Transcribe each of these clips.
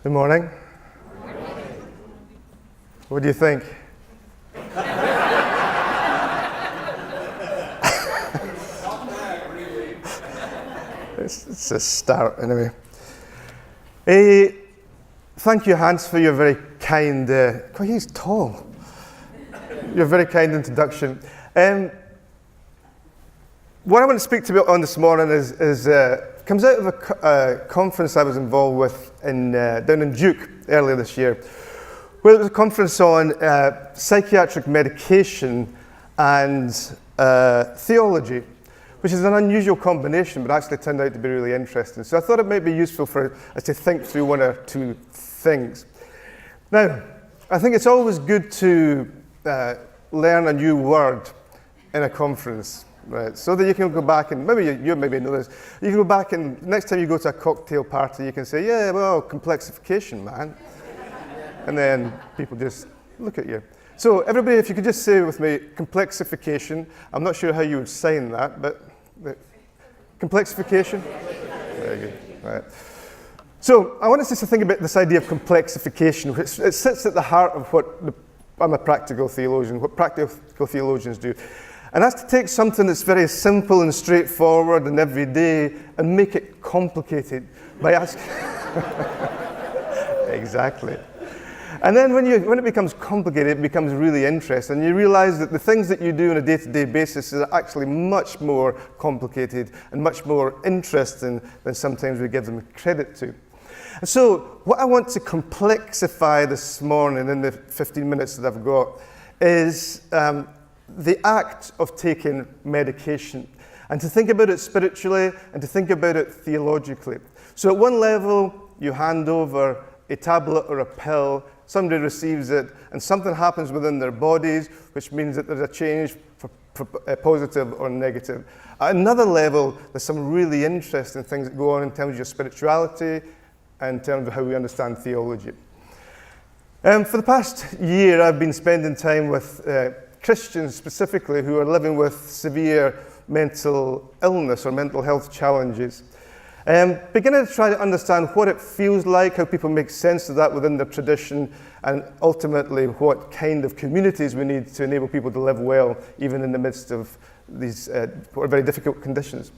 Good morning. What do you think? It's a start, anyway. Thank you, Hans, for your very kind, he's tall. Your very kind introduction. What I want to speak to you on this morning comes out of a conference I was involved with down in Duke earlier this year, where it was a conference on psychiatric medication and theology, which is an unusual combination, but actually turned out to be really interesting. So I thought it might be useful for us to think through one or two things. Now, I think it's always good to learn a new word in a conference. Right, so that you can go back and, maybe you maybe know this, you can go back and next time you go to a cocktail party, you can say, yeah, well, complexification, man. And then people just look at you. So everybody, if you could just say with me, complexification. I'm not sure how you would sign that, but complexification? Very good, right. So I want us to think about this idea of complexification, which it sits at the heart of I'm a practical theologian, what practical theologians do. And that's to take something that's very simple and straightforward and everyday and make it complicated by asking. Exactly. And then when it becomes complicated, it becomes really interesting. You realize that the things that you do on a day-to-day basis are actually much more complicated and much more interesting than sometimes we give them credit to. And so what I want to complexify this morning in the 15 minutes that I've got is the act of taking medication, and to think about it spiritually and to think about it theologically. So at one level, you hand over a tablet or a pill, somebody receives it, and something happens within their bodies, which means that there's a change for positive or negative. At another level, there's some really interesting things that go on in terms of your spirituality and in terms of how we understand theology. For the past year, I've been spending time with Christians specifically who are living with severe mental illness or mental health challenges. Beginning to try to understand what it feels like, how people make sense of that within their tradition, and ultimately what kind of communities we need to enable people to live well, even in the midst of these what are very difficult conditions.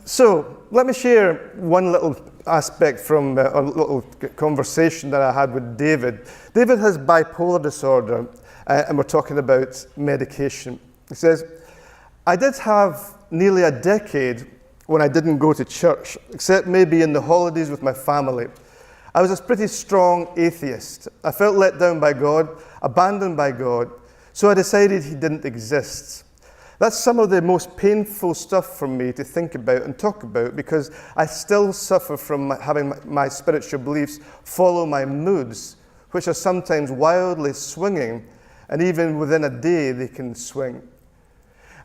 So let me share one little aspect from a little conversation that I had with David. David has bipolar disorder, and we're talking about medication. He says, I did have nearly a decade when I didn't go to church, except maybe in the holidays with my family. I was a pretty strong atheist. I felt let down by God, abandoned by God, so I decided he didn't exist. That's some of the most painful stuff for me to think about and talk about, because I still suffer from having my spiritual beliefs follow my moods, which are sometimes wildly swinging, and even within a day they can swing.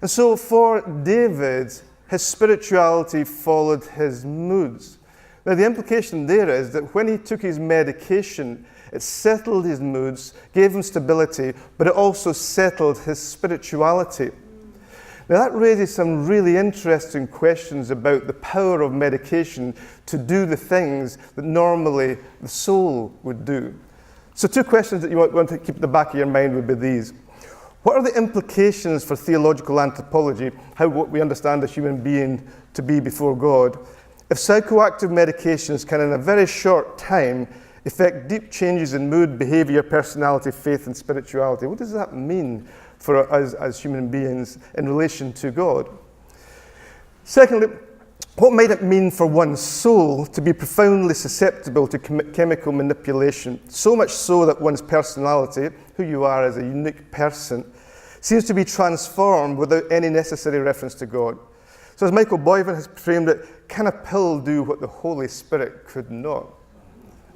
And so for David, his spirituality followed his moods. Now the implication there is that when he took his medication, it settled his moods, gave him stability, but it also settled his spirituality. Now that raises some really interesting questions about the power of medication to do the things that normally the soul would do. So two questions that you want to keep at the back of your mind would be these. What are the implications for theological anthropology, what we understand a human being to be before God, if psychoactive medications can in a very short time effect deep changes in mood, behavior, personality, faith, and spirituality? What does that mean for us as human beings in relation to God? Secondly, what might it mean for one's soul to be profoundly susceptible to chemical manipulation, so much so that one's personality, who you are as a unique person, seems to be transformed without any necessary reference to God? So as Michael Boyvan has framed it, can a pill do what the Holy Spirit could not?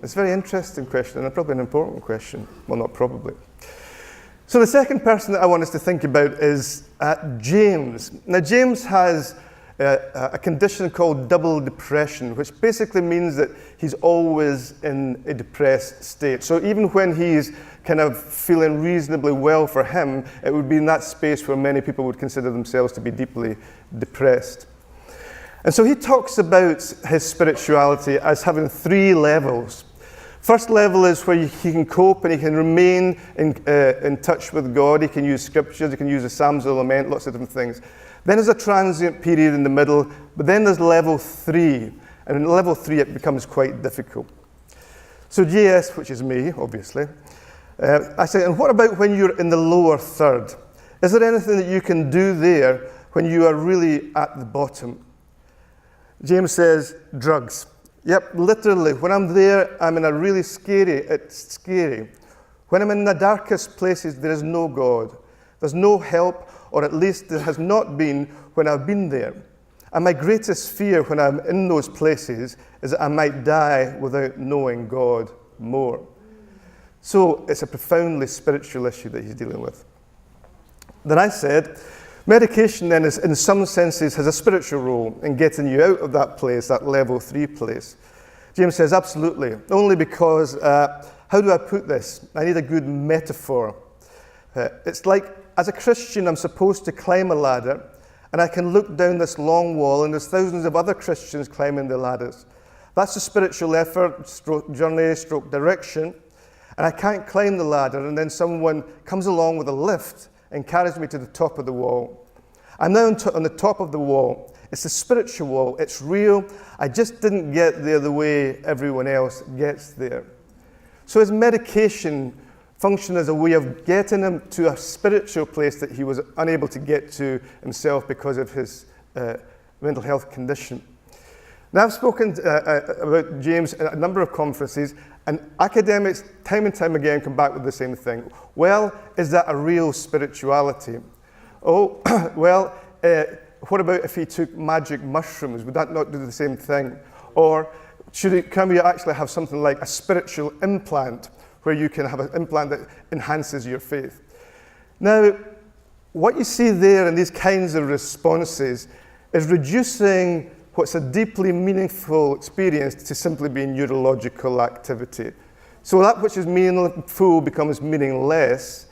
It's a very interesting question, and probably an important question. Well, not probably. So the second person that I want us to think about is James. Now, James has a condition called double depression, which basically means that he's always in a depressed state. So even when he's kind of feeling reasonably well for him, it would be in that space where many people would consider themselves to be deeply depressed. And so he talks about his spirituality as having 3 levels. First level is where he can cope and he can remain in touch with God. He can use scriptures, he can use the Psalms of Lament, lots of different things. Then there's a transient period in the middle, but then there's level 3. And in level 3, it becomes quite difficult. So JS, which is me, obviously, I say, and what about when you're in the lower third? Is there anything that you can do there when you are really at the bottom? James says, drugs. Yep, literally, when I'm there, I'm in a really it's scary. When I'm in the darkest places, there is no God. There's no help, or at least there has not been when I've been there. And my greatest fear when I'm in those places is that I might die without knowing God more. So it's a profoundly spiritual issue that he's dealing with. Then I said, medication then is, in some senses, has a spiritual role in getting you out of that place, that level 3 place. James says, absolutely. Only because, how do I put this? I need a good metaphor. It's like, as a Christian, I'm supposed to climb a ladder, and I can look down this long wall, and there's thousands of other Christians climbing the ladders. That's a spiritual effort, stroke journey, stroke direction, and I can't climb the ladder, and then someone comes along with a lift and carries me to the top of the wall. I'm now on the top of the wall. It's the spiritual wall. It's real. I just didn't get there the way everyone else gets there. So his medication functioned as a way of getting him to a spiritual place that he was unable to get to himself because of his mental health condition. Now, I've spoken about James at a number of conferences, and academics time and time again come back with the same thing. Well, is that a real spirituality? Oh, well, what about if he took magic mushrooms? Would that not do the same thing? Or can we actually have something like a spiritual implant, where you can have an implant that enhances your faith? Now, what you see there in these kinds of responses is reducing what's a deeply meaningful experience to simply be neurological activity. So that which is meaningful becomes meaningless,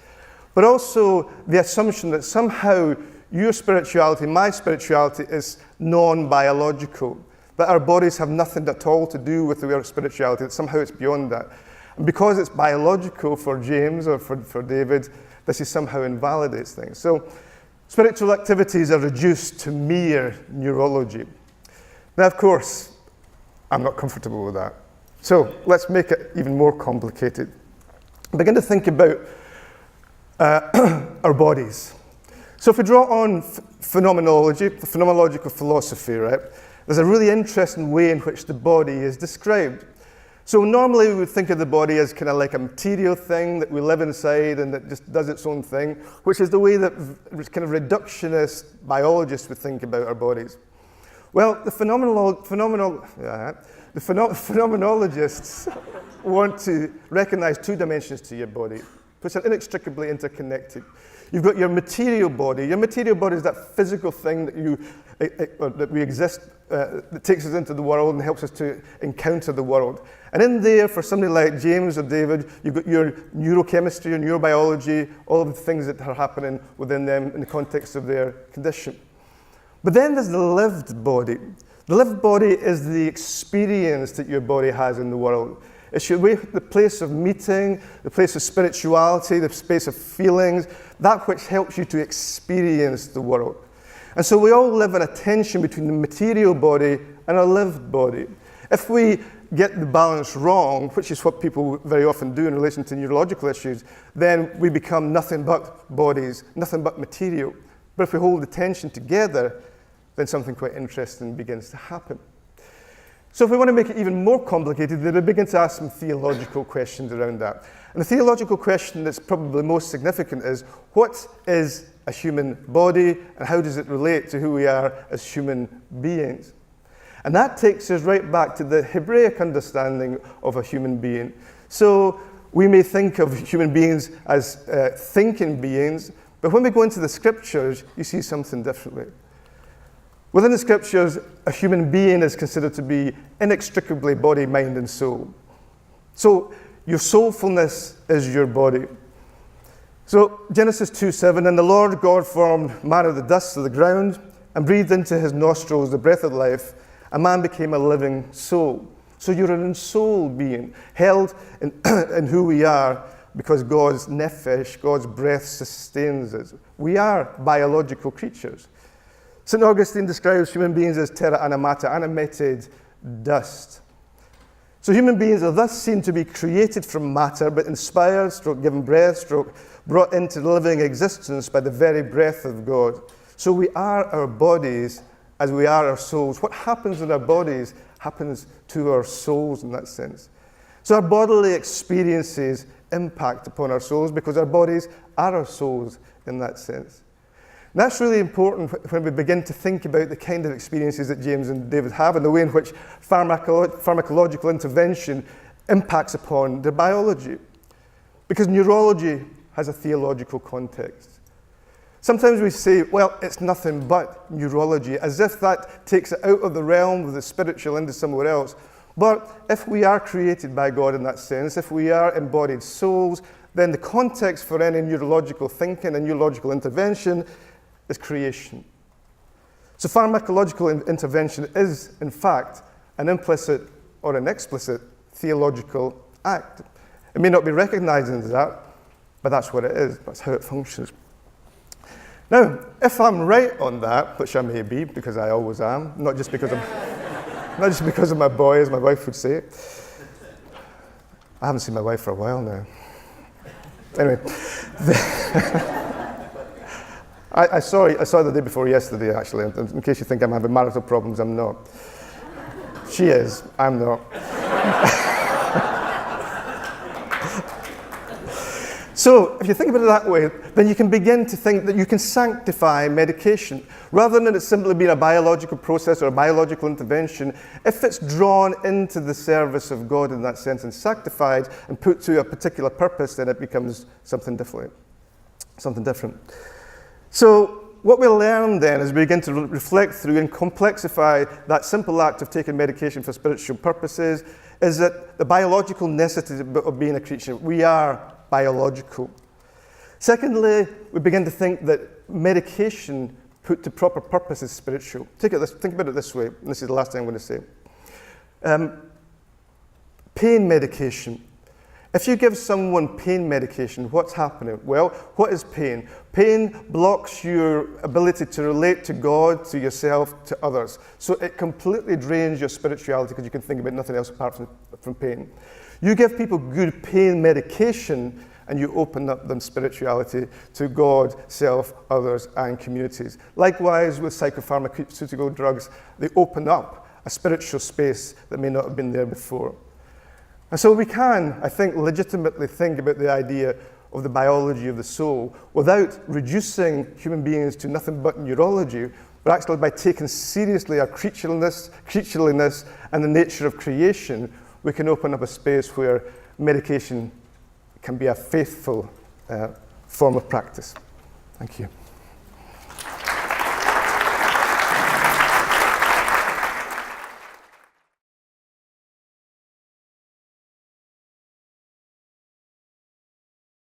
but also the assumption that somehow your spirituality, my spirituality, is non-biological, that our bodies have nothing at all to do with our spirituality, that somehow it's beyond that. And because it's biological for James or for David, this is somehow invalidates things. So spiritual activities are reduced to mere neurology. Now, of course, I'm not comfortable with that. So let's make it even more complicated. Begin to think about our bodies. So if we draw on phenomenological philosophy, right, there's a really interesting way in which the body is described. So normally we would think of the body as kind of like a material thing that we live inside and that just does its own thing, which is the way that kind of reductionist biologists would think about our bodies. Well, the phenomenologists want to recognize 2 dimensions to your body, which are inextricably interconnected. You've got your material body. Your material body is that physical thing that we exist, that takes us into the world and helps us to encounter the world. And in there, for somebody like James or David, you've got your neurochemistry, your neurobiology, all of the things that are happening within them in the context of their condition. But then there's the lived body. The lived body is the experience that your body has in the world. It's the place of meeting, the place of spirituality, the space of feelings, that which helps you to experience the world. And so we all live in a tension between the material body and our lived body. If we get the balance wrong, which is what people very often do in relation to neurological issues, then we become nothing but bodies, nothing but material. But if we hold the tension together, then something quite interesting begins to happen. So if we want to make it even more complicated, then we begin to ask some theological questions around that. And the theological question that's probably most significant is, what is a human body, and how does it relate to who we are as human beings? And that takes us right back to the Hebraic understanding of a human being. So we may think of human beings as thinking beings, but when we go into the scriptures, you see something differently. Within the scriptures, a human being is considered to be inextricably body, mind, and soul. So your soulfulness is your body. So Genesis 2:7, and the Lord God formed man of the dust of the ground and breathed into his nostrils the breath of life, a man became a living soul. So you're an soul being, held in who we are because God's nephesh, God's breath sustains us. We are biological creatures. St. Augustine describes human beings as terra animata, animated dust. So human beings are thus seen to be created from matter, but inspired, given breath, brought into living existence by the very breath of God. So we are our bodies as we are our souls. What happens in our bodies happens to our souls in that sense. So our bodily experiences impact upon our souls because our bodies are our souls in that sense. And that's really important when we begin to think about the kind of experiences that James and David have and the way in which pharmacological intervention impacts upon their biology. Because neurology has a theological context. Sometimes we say, well, it's nothing but neurology, as if that takes it out of the realm of the spiritual into somewhere else. But if we are created by God in that sense, if we are embodied souls, then the context for any neurological thinking and neurological intervention is creation. So pharmacological intervention is, in fact, an implicit or an explicit theological act. It may not be recognized as that, but that's what it is. That's how it functions. Now, if I'm right on that, which I may be, because I always am, not just because of my boy, as my wife would say. I haven't seen my wife for a while now. Anyway, I saw her the day before yesterday, actually. In case you think I'm having marital problems, I'm not. She is. I'm not. So, if you think about it that way, then you can begin to think that you can sanctify medication. Rather than it simply being a biological process or a biological intervention, if it's drawn into the service of God in that sense and sanctified and put to a particular purpose, then it becomes something different. So, what we learn then as we begin to reflect through and complexify that simple act of taking medication for spiritual purposes is that the biological necessity of being a creature, we are biological. Secondly, we begin to think that medication put to proper purpose is spiritual. Think about it this way, and this is the last thing I'm going to say. Pain medication. If you give someone pain medication, what's happening? Well, what is pain? Pain blocks your ability to relate to God, to yourself, to others. So it completely drains your spirituality because you can think about nothing else apart from pain. You give people good pain medication and you open up their spirituality to God, self, others, and communities. Likewise, with psychopharmaceutical drugs, they open up a spiritual space that may not have been there before. And so we can, I think, legitimately think about the idea of the biology of the soul without reducing human beings to nothing but neurology, but actually by taking seriously our creatureliness and the nature of creation, we can open up a space where medication can be a faithful form of practice. Thank you.